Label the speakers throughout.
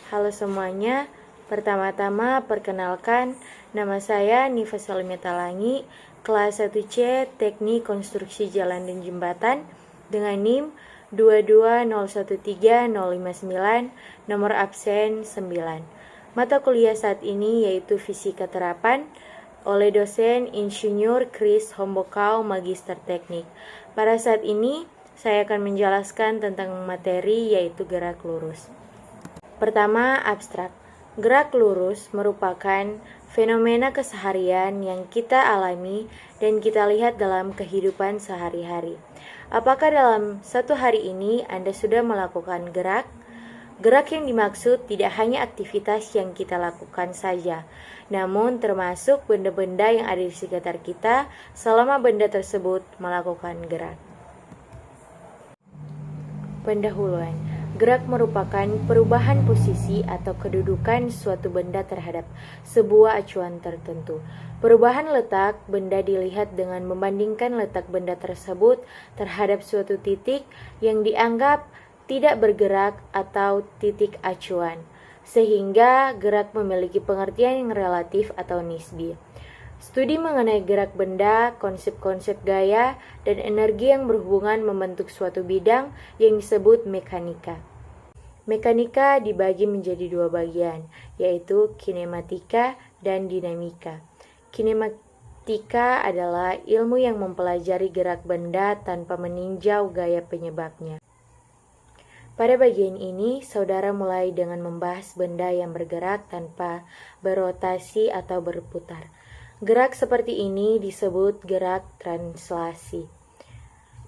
Speaker 1: Halo semuanya, pertama-tama perkenalkan, nama saya Nifa Salimetalangi, kelas 1C Teknik Konstruksi Jalan dan Jembatan dengan NIM 22013-059, nomor absen 9. Mata kuliah saat ini yaitu Fisika Terapan oleh dosen Insinyur Chris Hombokau, Magister Teknik. Pada saat ini, saya akan menjelaskan tentang materi yaitu gerak lurus. Pertama, abstrak. Gerak lurus merupakan fenomena keseharian yang kita alami dan kita lihat dalam kehidupan sehari-hari. Apakah dalam satu hari ini Anda sudah melakukan gerak? Gerak yang dimaksud tidak hanya aktivitas yang kita lakukan saja, namun termasuk benda-benda yang ada di sekitar kita selama benda tersebut melakukan gerak. Pendahuluan. Gerak merupakan perubahan posisi atau kedudukan suatu benda terhadap sebuah acuan tertentu. Perubahan letak benda dilihat dengan membandingkan letak benda tersebut terhadap suatu titik yang dianggap tidak bergerak atau titik acuan, sehingga gerak memiliki pengertian yang relatif atau nisbi. Studi mengenai gerak benda, konsep-konsep gaya, dan energi yang berhubungan membentuk suatu bidang yang disebut mekanika. Mekanika dibagi menjadi dua bagian, yaitu kinematika dan dinamika. Kinematika adalah ilmu yang mempelajari gerak benda tanpa meninjau gaya penyebabnya. Pada bagian ini, saudara mulai dengan membahas benda yang bergerak tanpa berotasi atau berputar. Gerak seperti ini disebut gerak translasi.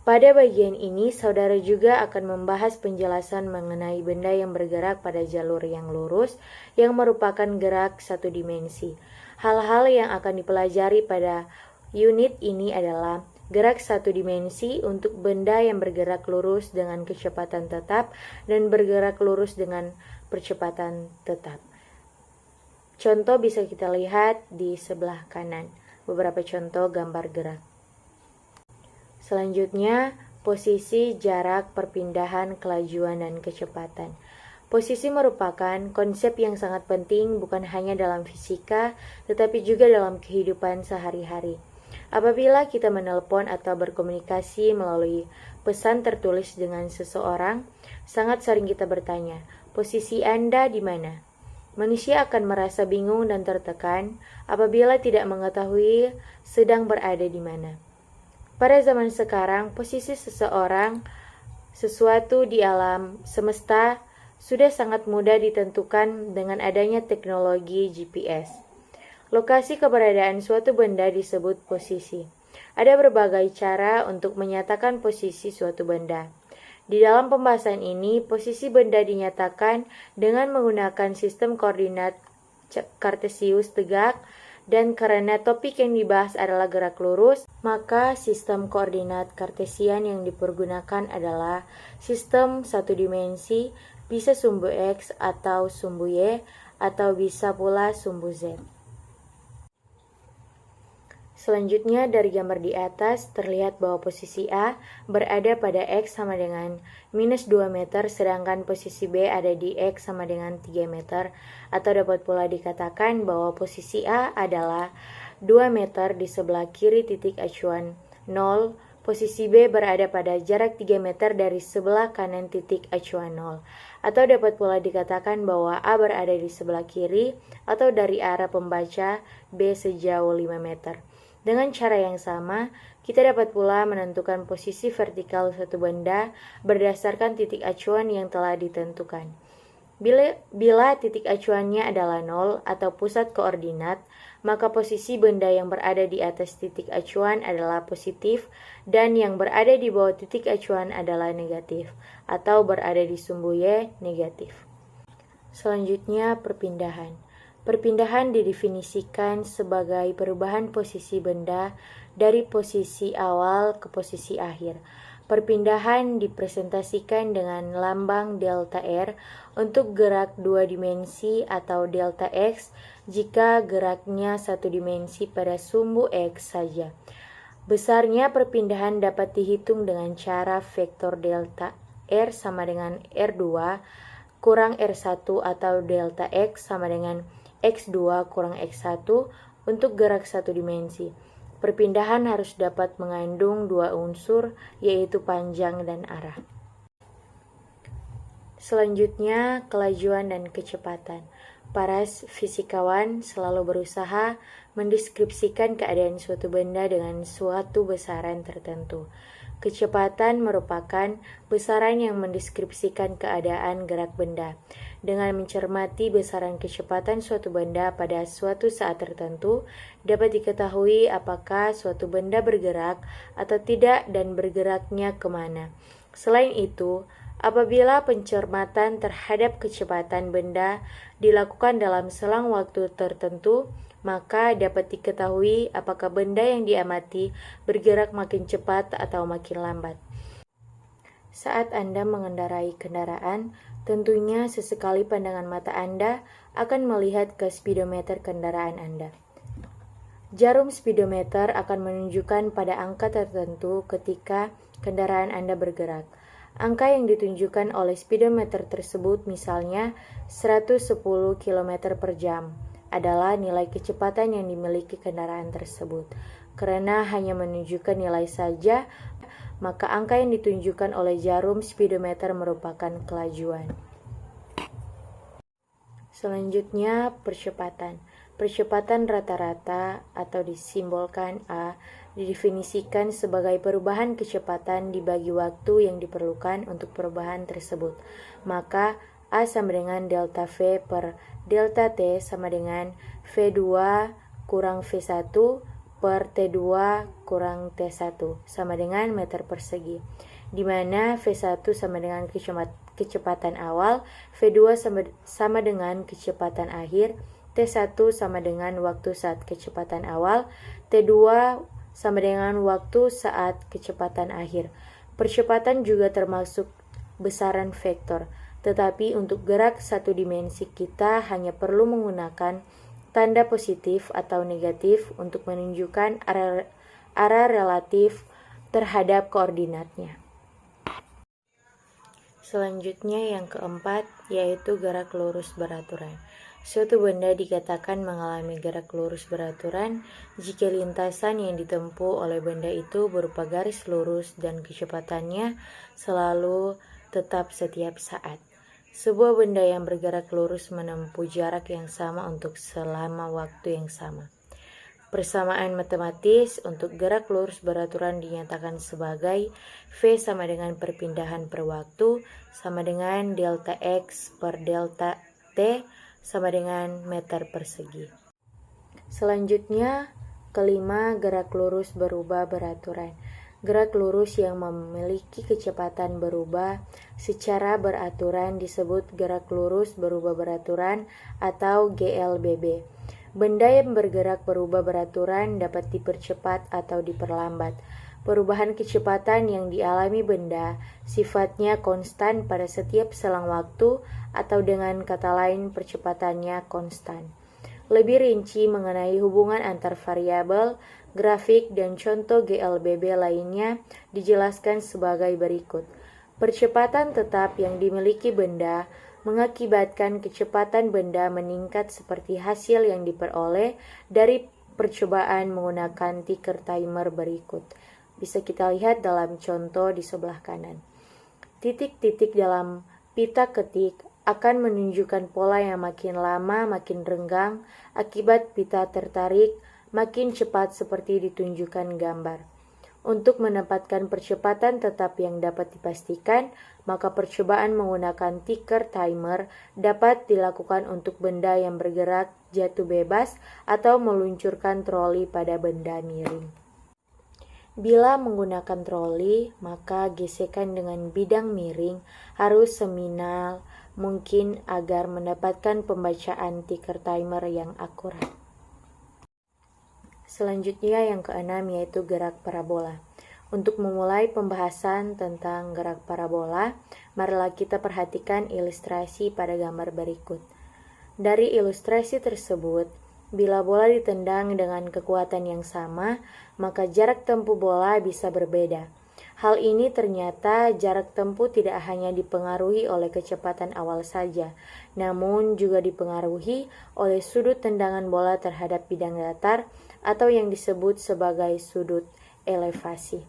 Speaker 1: Pada bagian ini, saudara juga akan membahas penjelasan mengenai benda yang bergerak pada jalur yang lurus, yang merupakan gerak satu dimensi. Hal-hal yang akan dipelajari pada unit ini adalah gerak satu dimensi untuk benda yang bergerak lurus dengan kecepatan tetap dan bergerak lurus dengan percepatan tetap. Contoh bisa kita lihat di sebelah kanan, beberapa contoh gambar gerak. Selanjutnya, posisi, jarak, perpindahan, kelajuan, dan kecepatan. Posisi merupakan konsep yang sangat penting bukan hanya dalam fisika, tetapi juga dalam kehidupan sehari-hari. Apabila kita menelpon atau berkomunikasi melalui pesan tertulis dengan seseorang, sangat sering kita bertanya, posisi Anda di mana? Manusia akan merasa bingung dan tertekan apabila tidak mengetahui sedang berada di mana. Pada zaman sekarang, posisi sesuatu di alam semesta sudah sangat mudah ditentukan dengan adanya teknologi GPS. Lokasi keberadaan suatu benda disebut posisi. Ada berbagai cara untuk menyatakan posisi suatu benda. Di dalam pembahasan ini, posisi benda dinyatakan dengan menggunakan sistem koordinat kartesius tegak, dan karena topik yang dibahas adalah gerak lurus, maka sistem koordinat kartesian yang dipergunakan adalah sistem satu dimensi, bisa sumbu X atau sumbu Y, atau bisa pula sumbu Z. Selanjutnya, dari gambar di atas terlihat bahwa posisi A berada pada X sama dengan minus 2 meter, sedangkan posisi B ada di X sama dengan 3 meter, atau dapat pula dikatakan bahwa posisi A adalah 2 meter di sebelah kiri titik acuan 0, posisi B berada pada jarak 3 meter dari sebelah kanan titik acuan 0, atau dapat pula dikatakan bahwa A berada di sebelah kiri atau dari arah pembaca B sejauh 5 meter. Dengan cara yang sama, kita dapat pula menentukan posisi vertikal suatu benda berdasarkan titik acuan yang telah ditentukan. Bila titik acuannya adalah 0 atau pusat koordinat, maka posisi benda yang berada di atas titik acuan adalah positif dan yang berada di bawah titik acuan adalah negatif, atau berada di sumbu Y negatif. Selanjutnya, perpindahan. Perpindahan didefinisikan sebagai perubahan posisi benda dari posisi awal ke posisi akhir. Perpindahan dipresentasikan dengan lambang delta R untuk gerak dua dimensi atau delta X jika geraknya satu dimensi pada sumbu X saja. Besarnya perpindahan dapat dihitung dengan cara vektor delta R sama dengan R2 kurang R1 atau delta X sama dengan X2 kurang X1 untuk gerak satu dimensi. Perpindahan harus dapat mengandung dua unsur, yaitu panjang dan arah. Selanjutnya, kelajuan dan kecepatan. Para fisikawan selalu berusaha mendeskripsikan keadaan suatu benda dengan suatu besaran tertentu. Kecepatan merupakan besaran yang mendeskripsikan keadaan gerak benda. Dengan mencermati besaran kecepatan suatu benda pada suatu saat tertentu, dapat diketahui apakah suatu benda bergerak atau tidak dan bergeraknya kemana. Selain itu, apabila pencermatan terhadap kecepatan benda dilakukan dalam selang waktu tertentu, maka dapat diketahui apakah benda yang diamati bergerak makin cepat atau makin lambat. Saat Anda mengendarai kendaraan, tentunya sesekali pandangan mata Anda akan melihat ke speedometer kendaraan Anda. Jarum speedometer akan menunjukkan pada angka tertentu ketika kendaraan Anda bergerak. Angka yang ditunjukkan oleh speedometer tersebut, misalnya 110 km per jam, adalah nilai kecepatan yang dimiliki kendaraan tersebut. Karena hanya menunjukkan nilai saja, maka angka yang ditunjukkan oleh jarum speedometer merupakan kelajuan. Selanjutnya, percepatan. Percepatan rata-rata atau disimbolkan A didefinisikan sebagai perubahan kecepatan dibagi waktu yang diperlukan untuk perubahan tersebut. Maka A sama dengan delta V per delta T sama dengan V2 kurang V1 per T2 kurang T1 sama dengan meter persegi, di mana V1 sama dengan kecepatan awal, V2 sama dengan kecepatan akhir, T1 sama dengan waktu saat kecepatan awal, T2 sama dengan waktu saat kecepatan akhir. Percepatan juga termasuk besaran vektor. Tetapi untuk gerak satu dimensi kita hanya perlu menggunakan tanda positif atau negatif untuk menunjukkan arah relatif terhadap koordinatnya. Selanjutnya yang keempat, yaitu gerak lurus beraturan. Suatu benda dikatakan mengalami gerak lurus beraturan jika lintasan yang ditempuh oleh benda itu berupa garis lurus dan kecepatannya selalu tetap setiap saat. Sebuah benda yang bergerak lurus menempuh jarak yang sama untuk selama waktu yang sama. Persamaan matematis untuk gerak lurus beraturan dinyatakan sebagai V sama dengan perpindahan per waktu sama dengan delta X per delta T sama dengan meter persegi. Selanjutnya, kelima, gerak lurus berubah beraturan. Gerak lurus yang memiliki kecepatan berubah secara beraturan disebut gerak lurus berubah beraturan atau GLBB. Benda yang bergerak berubah beraturan dapat dipercepat atau diperlambat. Perubahan kecepatan yang dialami benda sifatnya konstan pada setiap selang waktu atau dengan kata lain percepatannya konstan. Lebih rinci mengenai hubungan antar variabel, grafik, dan contoh GLBB lainnya dijelaskan sebagai berikut. Percepatan tetap yang dimiliki benda mengakibatkan kecepatan benda meningkat seperti hasil yang diperoleh dari percobaan menggunakan ticker timer berikut. Bisa kita lihat dalam contoh di sebelah kanan. Titik-titik dalam pita ketik akan menunjukkan pola yang makin lama makin renggang akibat pita tertarik makin cepat seperti ditunjukkan gambar. Untuk menempatkan percepatan tetap yang dapat dipastikan, maka percobaan menggunakan ticker timer dapat dilakukan untuk benda yang bergerak jatuh bebas atau meluncurkan troli pada benda miring. Bila menggunakan troli, maka gesekan dengan bidang miring harus seminimal mungkin agar mendapatkan pembacaan ticker timer yang akurat. Selanjutnya yang keenam yaitu gerak parabola. Untuk memulai pembahasan tentang gerak parabola, marilah kita perhatikan ilustrasi pada gambar berikut. Dari ilustrasi tersebut, bila bola ditendang dengan kekuatan yang sama, maka jarak tempuh bola bisa berbeda. Hal ini ternyata jarak tempuh tidak hanya dipengaruhi oleh kecepatan awal saja, namun juga dipengaruhi oleh sudut tendangan bola terhadap bidang datar atau yang disebut sebagai sudut elevasi.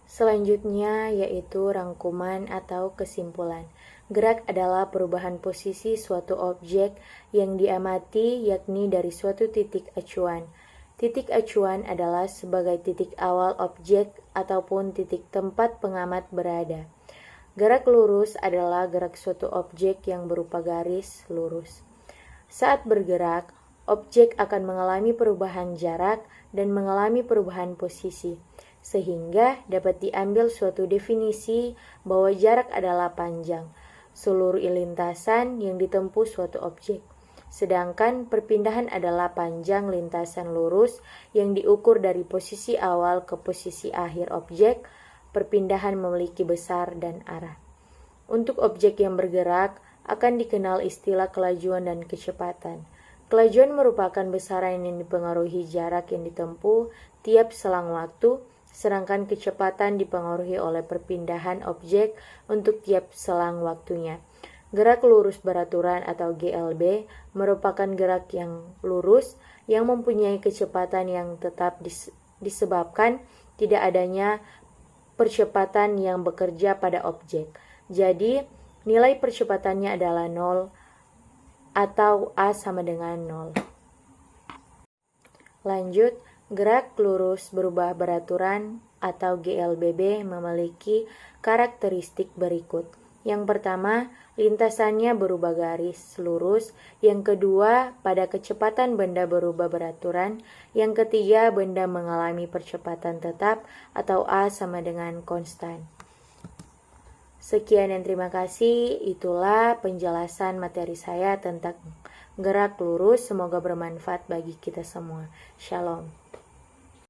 Speaker 1: Selanjutnya yaitu rangkuman atau kesimpulan. Gerak adalah perubahan posisi suatu objek yang diamati yakni dari suatu titik acuan. Titik acuan adalah sebagai titik awal objek ataupun titik tempat pengamat berada. Gerak lurus adalah gerak suatu objek yang berupa garis lurus. Saat bergerak, objek akan mengalami perubahan jarak dan mengalami perubahan posisi, sehingga dapat diambil suatu definisi bahwa jarak adalah panjang, seluruh lintasan yang ditempuh suatu objek. Sedangkan perpindahan adalah panjang lintasan lurus yang diukur dari posisi awal ke posisi akhir objek. Perpindahan memiliki besar dan arah. Untuk objek yang bergerak akan dikenal istilah kelajuan dan kecepatan. Kelajuan merupakan besaran yang dipengaruhi jarak yang ditempuh tiap selang waktu, sedangkan kecepatan dipengaruhi oleh perpindahan objek untuk tiap selang waktunya. Gerak lurus beraturan atau GLB merupakan gerak yang lurus yang mempunyai kecepatan yang tetap disebabkan tidak adanya percepatan yang bekerja pada objek. Jadi, nilai percepatannya adalah 0 atau A sama dengan 0. Lanjut, gerak lurus berubah beraturan atau GLBB memiliki karakteristik berikut. Yang pertama, lintasannya berubah garis lurus. Yang kedua, pada kecepatan benda berubah beraturan. Yang ketiga, benda mengalami percepatan tetap atau A sama dengan konstan. Sekian dan terima kasih. Itulah penjelasan materi saya tentang gerak lurus. Semoga bermanfaat bagi kita semua. Shalom.